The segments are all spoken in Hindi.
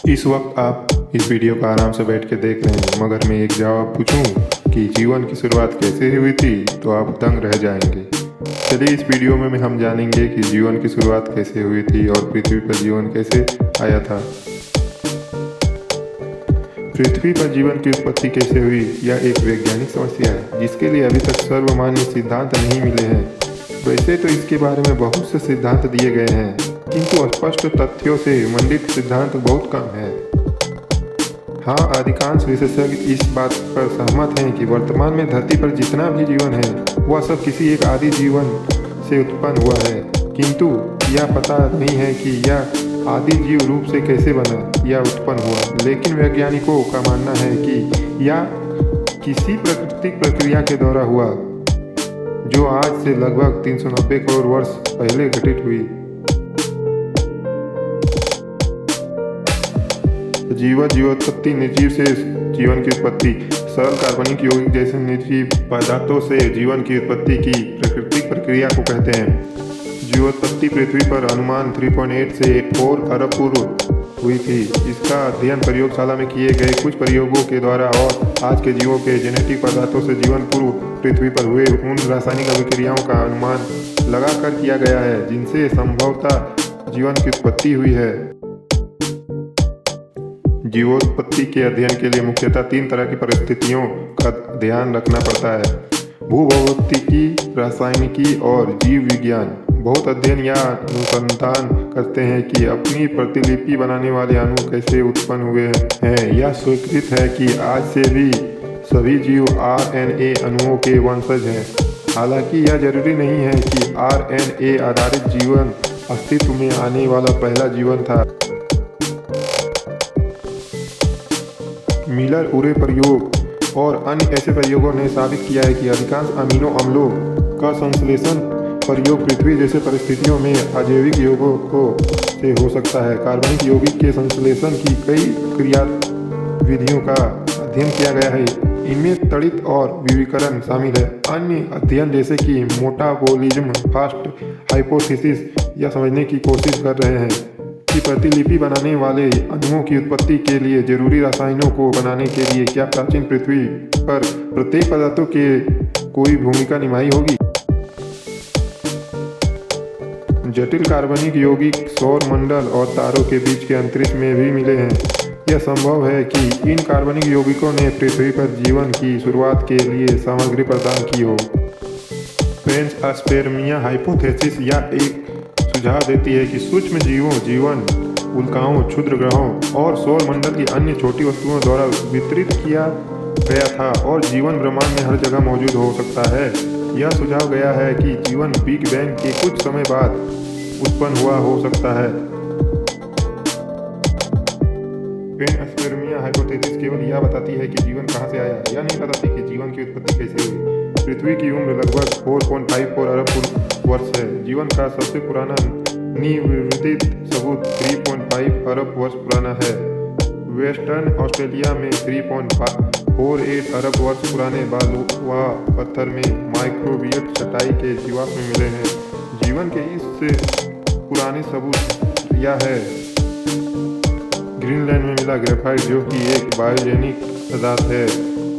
इस वक्त आप इस वीडियो को आराम से बैठ के देख रहे हैं, मगर मैं एक जवाब पूछूं कि जीवन की शुरुआत कैसे हुई थी तो आप दंग रह जाएंगे। चलिए इस वीडियो में हम जानेंगे कि जीवन की शुरुआत कैसे हुई थी और पृथ्वी पर जीवन कैसे आया था। पृथ्वी पर जीवन की उत्पत्ति कैसे हुई यह एक वैज्ञानिक समस्या है जिसके लिए अभी तक सर्वमान्य सिद्धांत नहीं मिले हैं। वैसे तो इसके बारे में बहुत से सिद्धांत दिए गए हैं, किंतु स्पष्ट तथ्यों से मंडित सिद्धांत बहुत कम है। हाँ, अधिकांश विशेषज्ञ इस बात पर सहमत हैं कि वर्तमान में धरती पर जितना भी जीवन है वह सब किसी एक आदि जीवन से उत्पन्न हुआ है, किंतु यह पता नहीं है कि यह आदि जीव रूप से कैसे बना या उत्पन्न हुआ। लेकिन वैज्ञानिकों का मानना है कि यह किसी प्राकृतिक प्रक्रिया के द्वारा हुआ जो आज से लगभग 390 करोड़ वर्ष पहले घटित हुई। जीवोत्पत्ति, निर्जीव से जीवन की उत्पत्ति। सरल कार्बनिक यौगिक जैसे निर्जीव पदार्थों से जीवन की उत्पत्ति की प्राकृतिक प्रक्रिया को कहते हैं। जीवोत्पत्ति पृथ्वी पर अनुमान 3.8 से 4 अरब पूर्व हुई थी। इसका अध्ययन प्रयोगशाला में किए गए कुछ प्रयोगों के द्वारा और आज के जीवों के जेनेटिक पदार्थों से जीवन पूर्व पृथ्वी पर हुए उन रासायनिक अभिक्रियाओं का अनुमान लगाकर किया गया है जिनसे संभवतः जीवन की उत्पत्ति हुई है। जीवोत्पत्ति के अध्ययन के लिए मुख्यतः 3 तरह की परिस्थितियों का ध्यान रखना पड़ता है: भूभौतिकी, रासायनिकी और जीव विज्ञान। बहुत अध्ययन या अनुसंधान करते हैं कि अपनी प्रतिलिपि बनाने वाले अणु कैसे उत्पन्न हुए हैं। यह स्वीकृत है कि आज से भी सभी जीव RNA अणुओं के वंशज हैं। हालांकि यह जरूरी नहीं है कि RNA आधारित जीवन अस्तित्व में आने वाला पहला जीवन था। मिलर उरे प्रयोग और अन्य ऐसे प्रयोगों ने साबित किया है कि अधिकांश अमीनो अम्लों का संश्लेषण प्रयोग पृथ्वी जैसे परिस्थितियों में अजैविक यौगिकों से हो सकता है। कार्बनिक यौगिक के संश्लेषण की कई क्रिया विधियों का अध्ययन किया गया है। इनमें तड़ित और विविकरण शामिल है। अन्य अध्ययन जैसे कि मेटाबॉलिज्म फास्ट हाइपोथेसिस यह समझने की कोशिश कर रहे हैं कि प्रतिलिपि बनाने वाले अणुओं की उत्पत्ति के लिए जरूरी रसायनों को बनाने के लिए क्या प्राचीन पृथ्वी पर प्रत्येक पदार्थों के कोई भूमिका निभाई होगी। जटिल कार्बनिक यौगिक सौर मंडल और तारों के बीच के अंतरिक्ष में भी मिले हैं। यह संभव है कि इन कार्बनिक यौगिकों ने पृथ्वी पर जीवन की शुरुआत के लिए सामग्री प्रदान की हो। पेंसस्पेर्मिया हाइपोथेसिस यह एक सुझाव देती है कि सूक्ष्म जीवन उल्काओं, क्षुद्र ग्रहों और सौर मंडल की अन्य छोटी वस्तुओं द्वारा वितरित किया गया था और जीवन ब्रह्मांड में हर जगह मौजूद हो सकता है। यह सुझाव गया है कि जीवन बिग बैंग के कुछ समय बाद उत्पन्न हुआ हो सकता है। पेंसस्पेर्मिया हाइपोथेसिस केवल यह बताती है कि जीवन कहां से आया, यह नहीं बताती कि जीवन की उत्पत्ति कैसे हुई। पृथ्वी की उम्र लगभग 4.54 अरब वर्ष है। जीवन का सबसे पुराना निवर्तित सबूत 3.5 अरब वर्ष पुराना है। वेस्टर्न ऑस्ट्रेलिया में 3.48 अरब वर्ष पुराने बालुवा पत्थर में माइक्रोबियल चटाई के जीवाश्म मिले हैं। जीवन के इससे पुराने सबूत यह है ग्रीनलैंड में मिला ग्रेफाइट, जो कि एक बायोजेनिक पदार्थ है।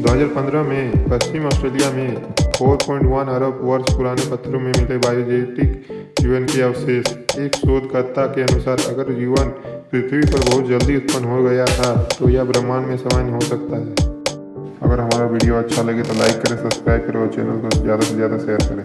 2015 में पश्चिम ऑस्ट्रेलिया में 4.1 अरब वर्ष पुराने पत्थरों में मिले बायोजेनिक जीवन के अवशेष। एक शोधकर्ता के अनुसार अगर जीवन पृथ्वी पर बहुत जल्दी उत्पन्न हो गया था तो यह ब्रह्मांड में सामान्य हो सकता है। अगर हमारा वीडियो अच्छा लगे तो लाइक करें, सब्सक्राइब करें और चैनल को ज़्यादा से ज़्यादा शेयर करें।